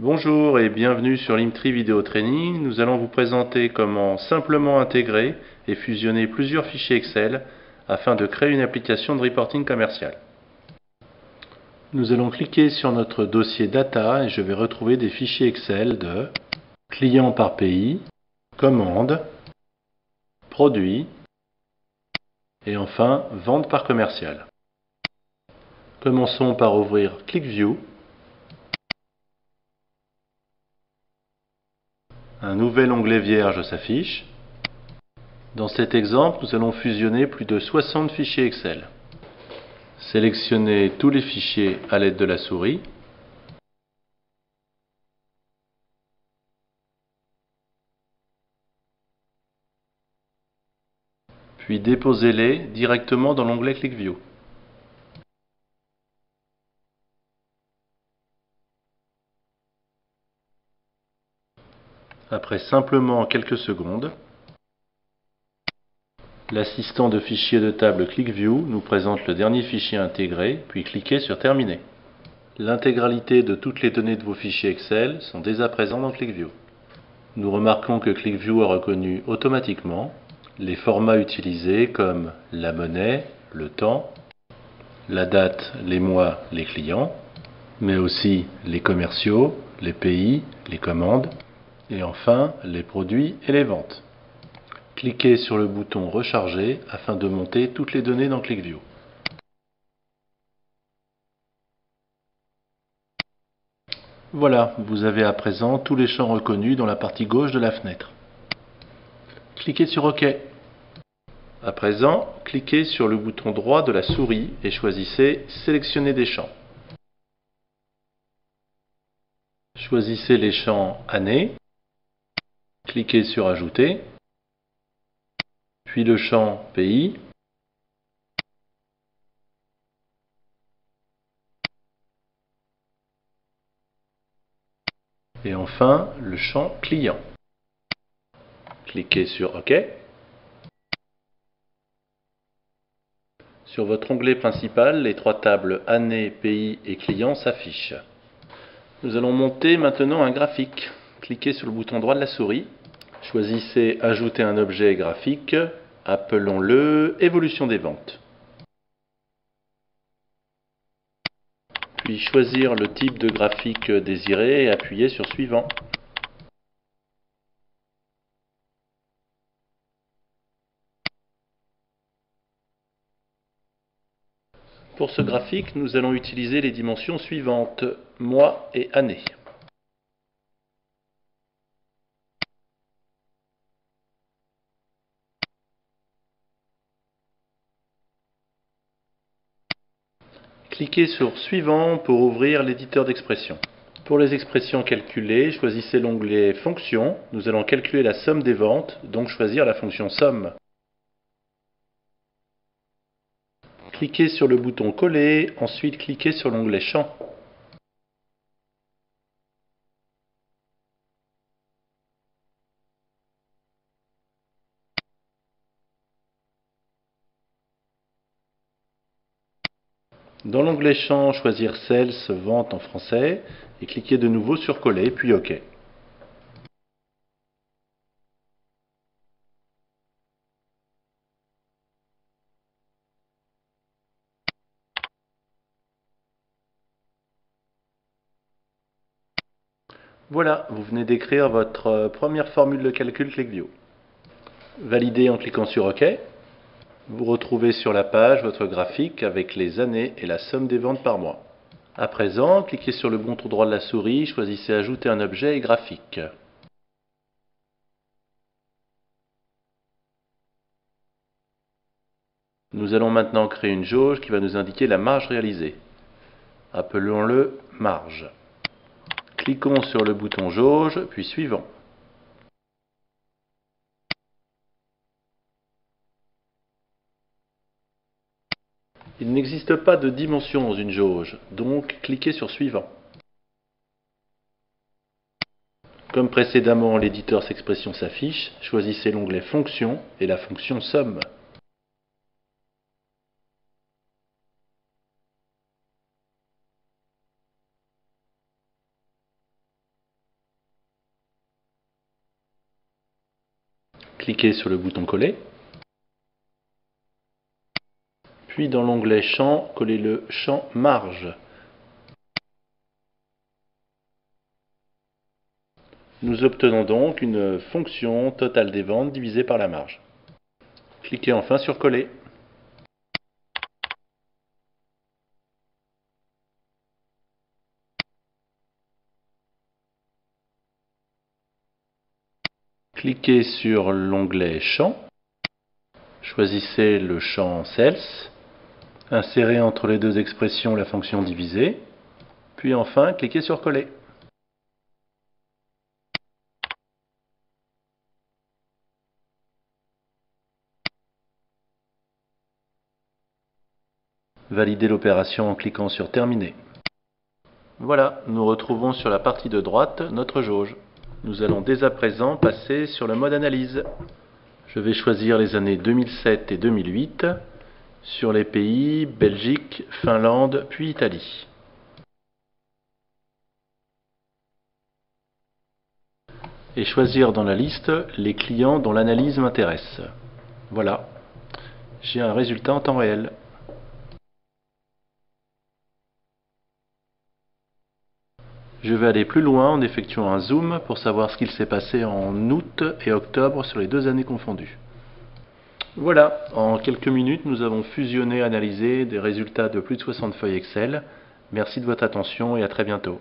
Bonjour et bienvenue sur Linktree Video Training. Nous allons vous présenter comment simplement intégrer et fusionner plusieurs fichiers Excel afin de créer une application de reporting commercial. Nous allons cliquer sur notre dossier Data et je vais retrouver des fichiers Excel de clients par pays, commandes, produits et enfin vente par commercial. Commençons par ouvrir ClickView. Un nouvel onglet vierge s'affiche. Dans cet exemple, nous allons fusionner plus de 60 fichiers Excel. Sélectionnez tous les fichiers à l'aide de la souris. Puis déposez-les directement dans l'onglet ClickView. Après simplement quelques secondes, l'assistant de fichier de table ClickView nous présente le dernier fichier intégré, puis cliquez sur Terminer. L'intégralité de toutes les données de vos fichiers Excel sont dès à présent dans ClickView. Nous remarquons que ClickView a reconnu automatiquement les formats utilisés comme la monnaie, le temps, la date, les mois, les clients, mais aussi les commerciaux, les pays, les commandes, et enfin les produits et les ventes. Cliquez sur le bouton Recharger afin de monter toutes les données dans ClickView. Voilà, vous avez à présent tous les champs reconnus dans la partie gauche de la fenêtre. Cliquez sur OK. À présent, cliquez sur le bouton droit de la souris et choisissez Sélectionner des champs. Choisissez les champs Année, cliquez sur Ajouter, puis le champ Pays, et enfin le champ Client. Cliquez sur OK. Sur votre onglet principal, les trois tables Année, Pays et Client s'affichent. Nous allons monter maintenant un graphique. Cliquez sur le bouton droit de la souris. Choisissez Ajouter un objet graphique. Appelons-le Évolution des ventes. Puis choisir le type de graphique désiré et appuyer sur Suivant. Pour ce graphique, nous allons utiliser les dimensions suivantes, mois et année. Cliquez sur Suivant pour ouvrir l'éditeur d'expressions. Pour les expressions calculées, choisissez l'onglet Fonctions. Nous allons calculer la somme des ventes, donc choisir la fonction somme. Cliquez sur le bouton Coller, ensuite cliquez sur l'onglet Champs. Dans l'onglet Champs, choisir Sales, Vente en français, et cliquez de nouveau sur Coller, puis OK. Voilà, vous venez d'écrire votre première formule de calcul ClickView. Validez en cliquant sur OK. Vous retrouvez sur la page votre graphique avec les années et la somme des ventes par mois. À présent, cliquez sur le bouton droit de la souris, choisissez Ajouter un objet et graphique. Nous allons maintenant créer une jauge qui va nous indiquer la marge réalisée. Appelons-le marge. Cliquons sur le bouton jauge, puis Suivant. Il n'existe pas de dimension dans une jauge, donc cliquez sur Suivant. Comme précédemment, l'éditeur d'expression s'affiche, choisissez l'onglet Fonction et la fonction Somme. cliquer sur le bouton Coller. Puis dans l'onglet Champs, collez le champ Marge. Nous obtenons donc une fonction totale des ventes divisée par la marge. Cliquez enfin sur Coller. Cliquez sur l'onglet Champs. Choisissez le champ Sales. Insérez entre les deux expressions la fonction divisée. Puis enfin, cliquez sur Coller. Validez l'opération en cliquant sur Terminer. Voilà, nous retrouvons sur la partie de droite notre jauge. Nous allons dès à présent passer sur le mode analyse. Je vais choisir les années 2007 et 2008 sur les pays Belgique, Finlande, puis Italie. Et choisir dans la liste les clients dont l'analyse m'intéresse. Voilà, j'ai un résultat en temps réel. Je vais aller plus loin en effectuant un zoom pour savoir ce qu'il s'est passé en août et octobre sur les 2 années confondues. Voilà, en quelques minutes, nous avons fusionné et analysé des résultats de plus de 60 feuilles Excel. Merci de votre attention et à très bientôt.